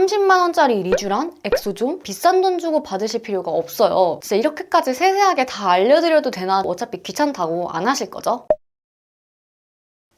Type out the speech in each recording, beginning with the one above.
30만 원짜리 리쥬란, 엑소존 비싼 돈 주고 받으실 필요가 없어요. 진짜 이렇게까지 세세하게 다 알려드려도 되나? 어차피 귀찮다고 안 하실 거죠?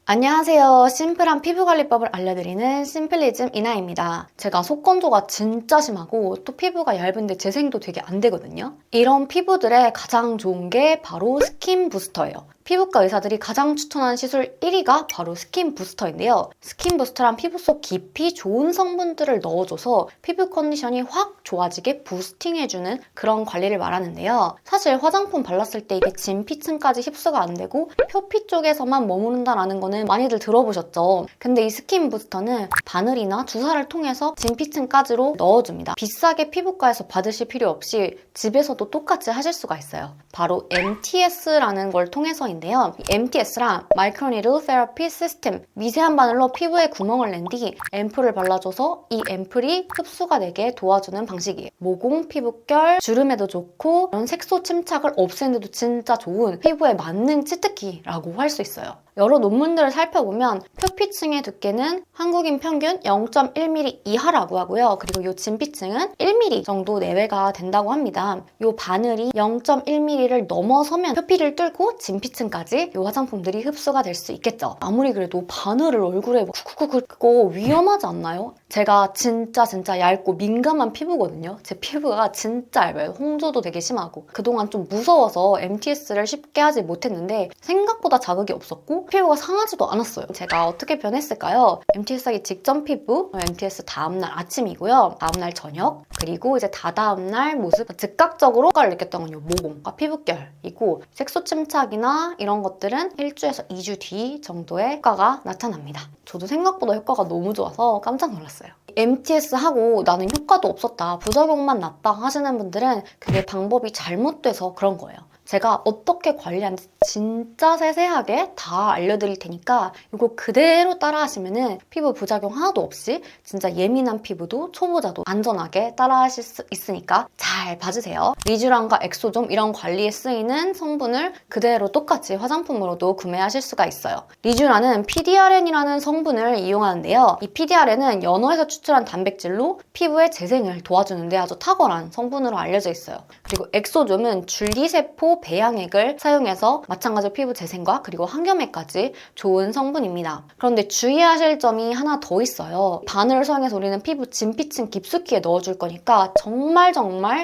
안녕하세요. 심플한 피부관리법을 알려드리는 심플리즘 이나입니다. 제가 속건조가 진짜 심하고 또 피부가 얇은데 재생도 되게 안 되거든요. 이런 피부들의 가장 좋은 게 바로 스킨 부스터예요. 피부과 의사들이 가장 추천하는 시술 1위가 바로 스킨 부스터인데요. 스킨 부스터란 피부 속 깊이 좋은 성분들을 넣어줘서 피부 컨디션이 확 좋아지게 부스팅해주는 그런 관리를 말하는데요. 사실 화장품 발랐을 때 이게 진피층까지 흡수가 안 되고 표피 쪽에서만 머무른다는 거는 많이들 들어보셨죠? 근데 이 스킨 부스터는 바늘이나 주사를 통해서 진피층까지로 넣어줍니다. 비싸게 피부과에서 받으실 필요 없이 집에서도 똑같이 하실 수가 있어요. 바로 MTS라는 걸 통해서 인데요. MTS랑 Microneedle Therapy System, 미세한 바늘로 피부에 구멍을 낸 뒤 앰플을 발라줘서 이 앰플이 흡수가 되게 도와주는 방식이에요. 모공, 피부결, 주름에도 좋고 이런 색소 침착을 없애는데도 진짜 좋은 피부에 맞는 치트키라고 할 수 있어요. 여러 논문들을 살펴보면 표피층의 두께는 한국인 평균 0.1mm 이하라고 하고요. 그리고 이 진피층은 1mm 정도 내외가 된다고 합니다. 이 바늘이 0.1mm를 넘어서면 표피를 뚫고 진피층까지 이 화장품들이 흡수가 될 수 있겠죠. 아무리 그래도 바늘을 얼굴에 쿡쿡쿡 긁고 위험하지 않나요? 제가 진짜 얇고 민감한 피부거든요. 제 피부가 진짜 얇아요. 홍조도 되게 심하고. 그동안 좀 무서워서 MTS를 쉽게 하지 못했는데 생각보다 자극이 없었고 피부가 상하지도 않았어요. 제가 어떻게 변했을까요? MTS 하기 직전 피부, MTS 다음날 아침이고요. 다음날 저녁, 그리고 이제 다다음날 모습. 즉각적으로 효과를 느꼈던 건 이 모공과 피부결이고 색소 침착이나 이런 것들은 1주에서 2주 뒤 정도의 효과가 나타납니다. 저도 생각보다 효과가 너무 좋아서 깜짝 놀랐어요. MTS 하고 나는 효과도 없었다, 부작용만 났다 하시는 분들은 그게 방법이 잘못돼서 그런 거예요. 제가 어떻게 관리하는지 진짜 세세하게 다 알려드릴 테니까 이거 그대로 따라하시면 피부 부작용 하나도 없이 진짜 예민한 피부도 초보자도 안전하게 따라하실 수 있으니까 잘 봐주세요. 리쥬란과 엑소존 이런 관리에 쓰이는 성분을 그대로 똑같이 화장품으로도 구매하실 수가 있어요. 리쥬란은 PDRN이라는 성분을 이용하는데요. 이 PDRN은 연어에서 추출한 단백질로 피부의 재생을 도와주는데 아주 탁월한 성분으로 알려져 있어요. 그리고 엑소존은 줄기세포 배양액을 사용해서 마찬가지로 피부 재생과 그리고 항염에까지 좋은 성분입니다. 그런데 주의하실 점이 하나 더 있어요. 바늘을 사용해서 우리는 피부 진피층 깊숙이에 넣어줄 거니까 정말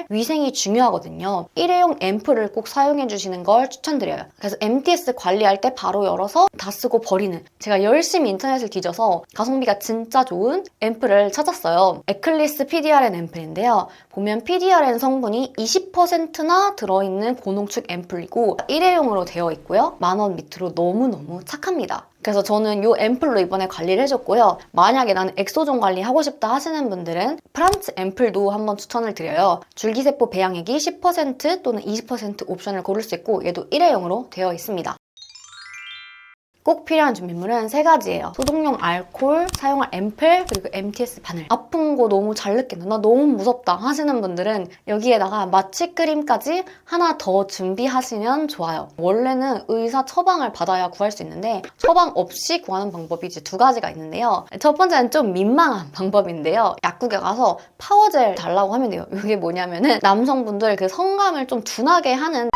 위생이 중요하거든요. 일회용 앰플을 꼭 사용해 주시는 걸 추천드려요. 그래서 MTS 관리할 때 바로 열어서 다 쓰고 버리는, 제가 열심히 인터넷을 뒤져서 가성비가 진짜 좋은 앰플을 찾았어요. 에클리스 PDRN 앰플인데요. 보면 PDRN 성분이 20%나 들어있는 고농축 앰플이고 일회용으로 되어 있고요. 10,000원 밑으로 너무너무 착합니다. 그래서 저는 이 앰플로 이번에 관리를 해줬고요. 만약에 나는 엑소존 관리하고 싶다 하시는 분들은 프란츠 앰플도 한번 추천을 드려요. 줄기세포 배양액이 10% 또는 20% 옵션을 고를 수 있고 얘도 일회용으로 되어 있습니다. 꼭 필요한 준비물은 3가지예요. 소독용 알코올, 사용할 앰플, 그리고 MTS 바늘. 아픈 거 너무 잘 느낀다, 나 너무 무섭다 하시는 분들은 여기에다가 마취크림까지 하나 더 준비하시면 좋아요. 원래는 의사 처방을 받아야 구할 수 있는데 처방 없이 구하는 방법이 이제 2가지가 있는데요. 첫 번째는 좀 민망한 방법인데요. 약국에 가서 파워젤 달라고 하면 돼요. 이게 뭐냐면은 남성분들 그 성감을 좀 둔하게 하는,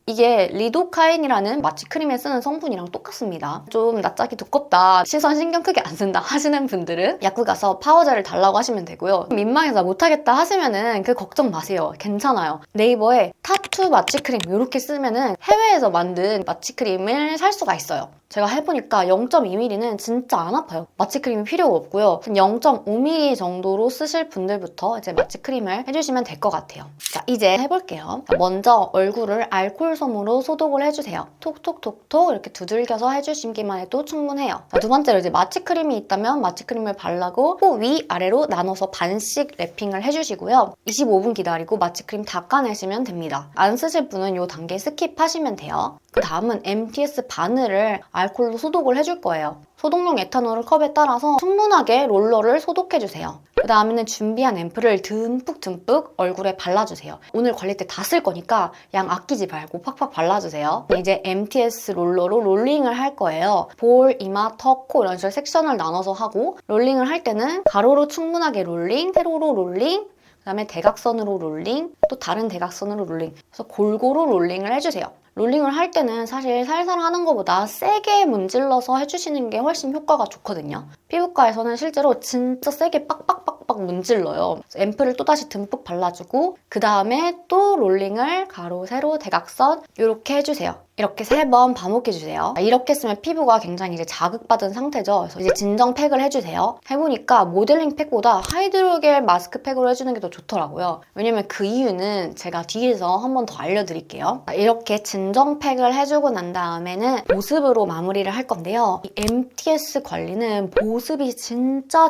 이게 리도카인이라는 마취크림에 쓰는 성분이랑 똑같습니다. 좀 낯짝이 두껍다, 시선 신경 크게 안 쓴다 하시는 분들은 약국 가서 파워젤을 달라고 하시면 되고요. 민망해서 못하겠다 하시면은 그 걱정 마세요. 괜찮아요. 네이버에 타투 마취크림 이렇게 쓰면은 해외에서 만든 마취크림을 살 수가 있어요. 제가 해보니까 0.2mm는 진짜 안 아파요. 마취크림이 필요가 없고요. 0.5mm 정도로 쓰실 분들부터 이제 마취크림을 해주시면 될 것 같아요. 자, 이제 해볼게요. 먼저 얼굴을 알코올 솜으로 소독을 해주세요. 톡톡톡톡 이렇게 두들겨서 해주시기만 해도 충분해요. 자, 두 번째로 이제 마취크림이 있다면 마취크림을 바르고 코 위아래로 나눠서 반씩 랩핑을 해주시고요. 25분 기다리고 마취크림 닦아내시면 됩니다. 안 쓰실 분은 이 단계 스킵하시면 돼요. 그 다음은 MTS 바늘을 알코올로 소독을 해줄 거예요. 소독용 에탄올을 컵에 따라서 충분하게 롤러를 소독해주세요. 그 다음에는 준비한 앰플을 듬뿍 얼굴에 발라주세요. 오늘 관리 때 다 쓸 거니까 양 아끼지 말고 팍팍 발라주세요. 이제 MTS 롤러로 롤링을 할 거예요. 볼, 이마, 턱, 코 이런 식으로 섹션을 나눠서 하고 롤링을 할 때는 가로로 충분하게 롤링, 세로로 롤링, 그 다음에 대각선으로 롤링, 또 다른 대각선으로 롤링. 그래서 골고루 롤링을 해주세요. 롤링을 할 때는 사실 살살 하는 것보다 세게 문질러서 해주시는 게 훨씬 효과가 좋거든요. 피부과에서는 실제로 진짜 세게 빡빡빡빡 문질러요. 앰플을 또다시 듬뿍 발라주고 그 다음에 또 롤링을 가로, 세로, 대각선 이렇게 해주세요. 이렇게 3번 반복해주세요. 이렇게 쓰면 피부가 굉장히 이제 자극받은 상태죠. 그래서 이제 진정팩을 해주세요. 해보니까 모델링 팩보다 하이드로겔 마스크 팩으로 해주는 게 더 좋더라고요. 왜냐면 그 이유는 제가 뒤에서 한 번 더 알려드릴게요. 이렇게 진정팩을 해주고 난 다음에는 보습으로 마무리를 할 건데요. 이 MTS 관리는 보습이 진짜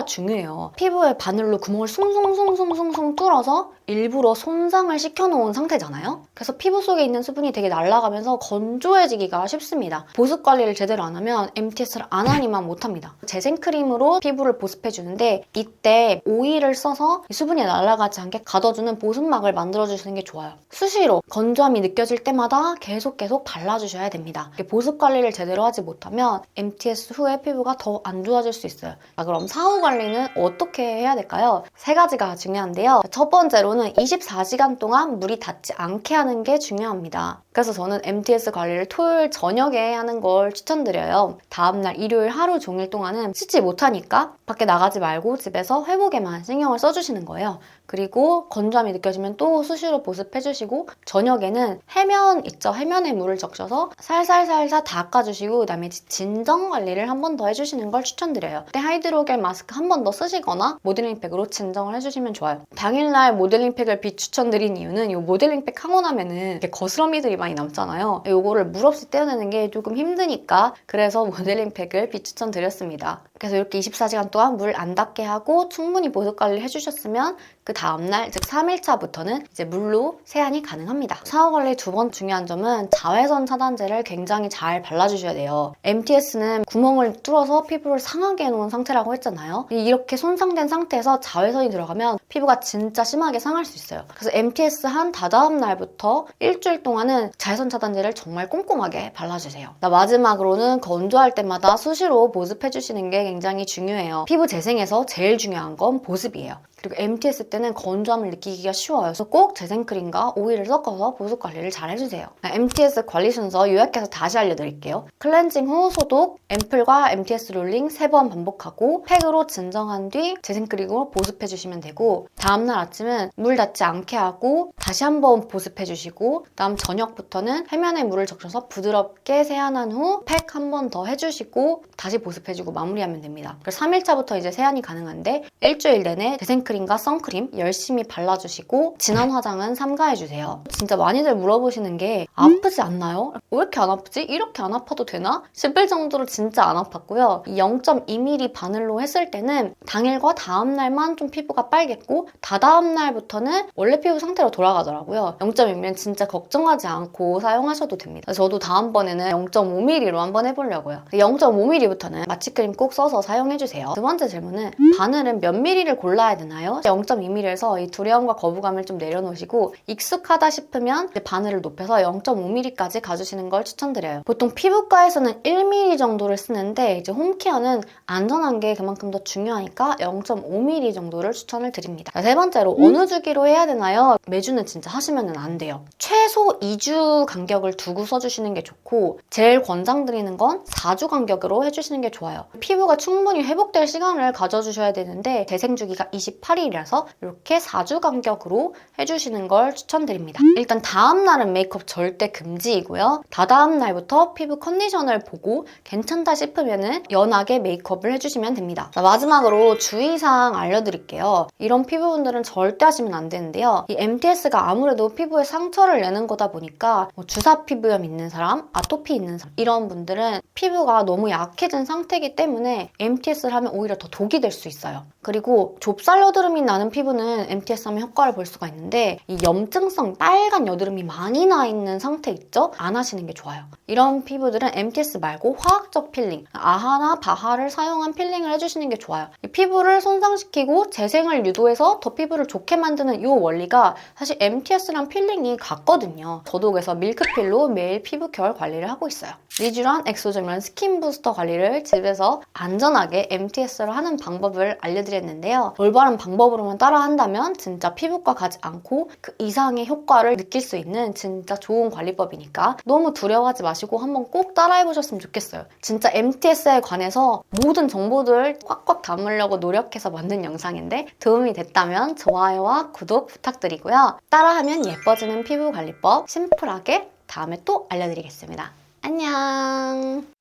중요해요. 피부에 바늘로 구멍을 숭숭 뚫어서 일부러 손상을 시켜놓은 상태잖아요. 그래서 피부 속에 있는 수분이 되게 날아가면서 건조해지기가 쉽습니다. 보습 관리를 제대로 안 하면 MTS를 안 하니만 못합니다. 재생크림으로 피부를 보습해주는데 이때 오일을 써서 수분이 날아가지 않게 가둬주는 보습막을 만들어주시는 게 좋아요. 수시로 건조함이 느껴질 때마다 계속 발라주셔야 됩니다. 보습 관리를 제대로 하지 못하면 MTS 후에 피부가 더 안 좋아질 수 있어요. 자, 그럼 사후 관리는 어떻게 해야 될까요? 3가지가 중요한데요. 첫 번째로는 24시간 동안 물이 닿지 않게 하는 게 중요합니다. 그래서 저는 MTS 관리를 토요일 저녁에 하는 걸 추천드려요. 다음날 일요일 하루 종일 동안은 씻지 못하니까 밖에 나가지 말고 집에서 회복에만 신경을 써주시는 거예요. 그리고 건조함이 느껴지면 또 수시로 보습해주시고 저녁에는 해면 있죠? 해면에 물을 적셔서 살살 닦아주시고 그 다음에 진정 관리를 한 번 더 해주시는 걸 추천드려요. 그때 하이드로겔 마스크 한 번 더 쓰시거나 모델링 팩으로 진정을 해주시면 좋아요. 당일날 모델링 팩을 비추천드린 이유는 이 모델링 팩 하고 나면은 이렇게 거스러미들이 많이 남잖아요. 이거를 물 없이 떼어내는 게 조금 힘드니까 그래서 모델링 팩을 비추천드렸습니다. 그래서 이렇게 24시간 동안 물 안 닿게 하고 충분히 보습 관리를 해주셨으면 그 다음날 즉 3일차부터는 이제 물로 세안이 가능합니다. 샤워 관리 두 번 중요한 점은 자외선 차단제를 굉장히 잘 발라주셔야 돼요. MTS는 구멍을 뚫어서 피부를 상하게 해놓은 상태라고 했잖아요. 이렇게 손상된 상태에서 자외선이 들어가면 피부가 진짜 심하게 상할 수 있어요. 그래서 MTS 한 다다음 날부터 일주일 동안은 자외선 차단제를 정말 꼼꼼하게 발라주세요. 마지막으로는 건조할 때마다 수시로 보습해주시는 게 굉장히 중요해요. 피부 재생에서 제일 중요한 건 보습이에요. 그리고 MTS 때는 건조함을 느끼기가 쉬워요. 그래서 꼭 재생크림과 오일을 섞어서 보습 관리를 잘 해주세요. MTS 관리 순서 요약해서 다시 알려드릴게요. 클렌징 후 소독, 앰플과 MTS 롤링 3번 반복하고 팩으로 진정한 뒤 재생크림으로 보습해주시면 되고 다음날 아침은 물 닿지 않게 하고 다시 한번 보습해주시고 다음 저녁부터는 해면에 물을 적셔서 부드럽게 세안한 후 팩 한 번 더 해주시고 다시 보습해주고 마무리하면 됩니다. 그래서 3일차부터 이제 세안이 가능한데 일주일 내내 재생크림과 선크림 열심히 발라주시고 진한 화장은 삼가해주세요. 진짜 많이들 물어보시는 게 아프지 않나요? 왜 이렇게 안 아프지? 이렇게 안 아파도 되나? 싶을 정도로 진짜 안 아팠고요. 0.2mm 바늘로 했을 때는 당일과 다음날만 좀 피부가 빨갰고 다다음 날부터는 원래 피부 상태로 돌아가더라고요. 0.2mm 진짜 걱정하지 않고 사용하셔도 됩니다. 저도 다음번에는 0.5mm로 한번 해보려고요. 0.5mm부터는 마취크림 꼭 써서 사용해주세요. 두 번째 질문은 바늘은 몇 mm를 골라야 되나요? 0.2mm에서 이 두려움과 거부감을 좀 내려놓으시고 익숙하다 싶으면 바늘을 높여서 0.5mm까지 가주시는 걸 추천드려요. 보통 피부과에서는 1mm 정도를 쓰는데 이제 홈케어는 안전한 게 그만큼 더 중요하니까 0.5mm 정도를 추천을 드립니다. 세 번째로 어느 주기로 해야 되나요? 매주는 진짜 하시면 안 돼요. 최소 2주 간격을 두고 써주시는 게 좋고 제일 권장드리는 건 4주 간격으로 해주시는 게 좋아요. 피부가 충분히 회복될 시간을 가져주셔야 되는데 재생주기가 28일이라서 이렇게 4주 간격으로 해주시는 걸 추천드립니다. 일단 다음날은 메이크업 절대 금지이고요. 다다음 날부터 피부 컨디션을 보고 괜찮다 싶으면 연하게 메이크업을 해주시면 됩니다. 자, 마지막으로 주의사항 알려드릴게요. 이런 피부분들은 절대 하시면 안 되는데요. 이 MTS가 아무래도 피부에 상처를 내는 거다 보니까 주사 피부염 있는 사람, 아토피 있는 사람 이런 분들은 피부가 너무 약해진 상태이기 때문에 MTS를 하면 오히려 더 독이 될 수 있어요. 그리고 좁쌀로 여드름이 나는 피부는 MTS 하면 효과를 볼 수가 있는데 이 염증성 빨간 여드름이 많이 나 있는 상태 있죠? 안 하시는 게 좋아요. 이런 피부들은 MTS 말고 화학적 필링, 아하나 바하를 사용한 필링을 해주시는 게 좋아요. 이 피부를 손상시키고 재생을 유도해서 더 피부를 좋게 만드는 이 원리가 사실 MTS랑 필링이 같거든요. 저도 그래서 밀크필로 매일 피부 결 관리를 하고 있어요. 리쥬란 엑소저밀 스킨 부스터 관리를 집에서 안전하게 MTS를 하는 방법을 알려드렸는데요. 올바른 방법으로만 따라한다면 진짜 피부과 가지 않고 그 이상의 효과를 느낄 수 있는 진짜 좋은 관리법이니까 너무 두려워하지 마시고 한번 꼭 따라해보셨으면 좋겠어요. 진짜 MTS에 관해서 모든 정보들 꽉꽉 담으려고 노력해서 만든 영상인데 도움이 됐다면 좋아요와 구독 부탁드리고요. 따라하면 예뻐지는 피부 관리법 심플하게 다음에 또 알려드리겠습니다. 안녕.